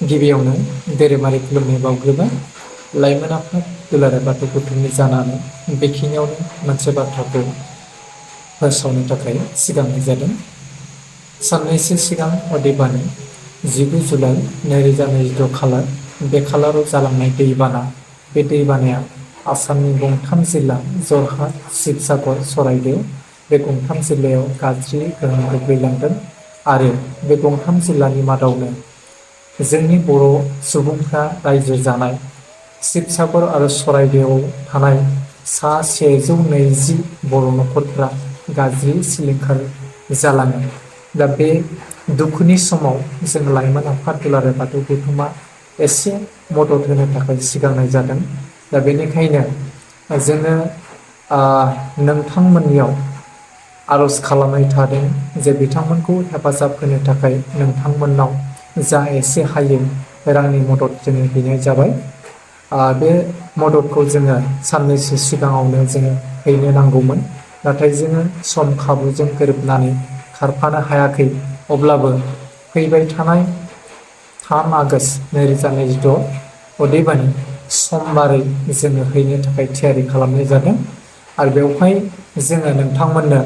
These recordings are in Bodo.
गिबियावनो धोरोमारि खुलुमनाय बावग्रोबाय। लाइमोन आफाद दुलाराय बाथौ गौथुमनि जानानै बेखिनियावनो मोनसे बाथ्राखौ फोसावनो थाखाय सिगांनाय जादों। साननैसो सिगां अदेबानि 19 जुलाइ 2026 खालार बे खालाराव जालांनाय दैबाना, बे दैबानाया आसामनि गंथाम जिल्ला जरहाट, शिबसागर, चराइदेव बे गंथाम जिल्लायाव गाज्रि गोहोम गोग्लैलांदों आरो बे गंथाम जिल्लानि मादावनो जोंनि बर' सुबुंफ्रा रायजो जानाय शिबसागर आरो चराइदेवआव थानाय सा 120 बर' न'खरफ्रा गाज्रि सिलिंखार जालाङो। दा बे दुखुनि समाव जों लाइमोन आफाद दुलाराय बाथौ गौथुमा एसे मदद होनो थाखाय सिगांनाय जादों। दा बेनिखायनो जोङो नोंथांमोननियाव आर'ज खालामनाय थादों जे बिथांमोनखौ हेफाजाब होनो थाखाय नोंथांमोननाव जा एसे हायो रांनि मदद जोङो बिनाय जाबाय। बे मददखौ जोङो साननैसो सिगाङावनो जोङो हैनो नांगौमोन, नाथाय जोङो सम खाबुजों गोरोबनानै खारफानो हायाखै। अब्लाबो फैबाय थानाय 3 आगष्ट 2026 अदेबानि समबारै जोङो हैनो थाखाय थियारि खालामनाय जादों आरो बेवहाय जोङो नोंथांमोननो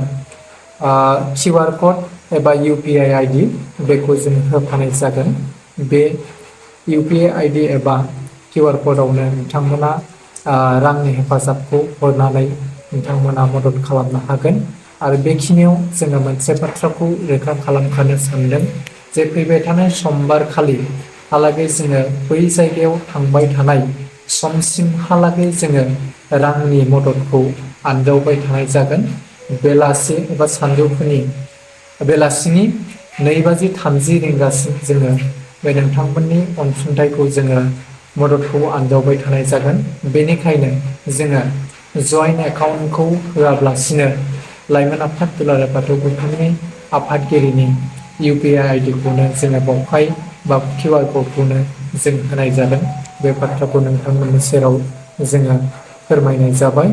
QR क'ड एबा UPI ID बेखौ जों होफानाय जागोन। बे UPI ID एबा QR क'डआवनो नोंथांमोना रांनि हेफाजाबखौ हरनानै नोंथांमोना मदद खालामनो हागोन। आरो बेखिनियाव जोङो मोनसे बाथ्राखौ रोखा खालामखानो सानदों जे फैबाय थानाय समबारखालि हालागै जोङो बै जायगायाव थांबाय थानाय समसिमहालागै जोङो रांनि मददखौ आनजावबाय थानाय जागोन। बेलासि एबा सानजौफुनि बेलासिनि 2:30 रिंगासिम जोङो बे नोंथांमोननि अनसुंथाइखौ जोङो मददखौ आनजावबाय थानाय जागोन। बेनिखायनो जोङो जइन्ट एकाउन्टखौ होआब्लासिनो लाइमोन आफाद दुलाराय बाथौ गौथुमनि आफादगिरिनि UPI ID खौनो जोङो बावहाय बा QR क'डखौनो जों होनाय जादों। बे बाथ्राखौ नोंथांमोननि सेराव जोङो फोरमायनाय जाबाय।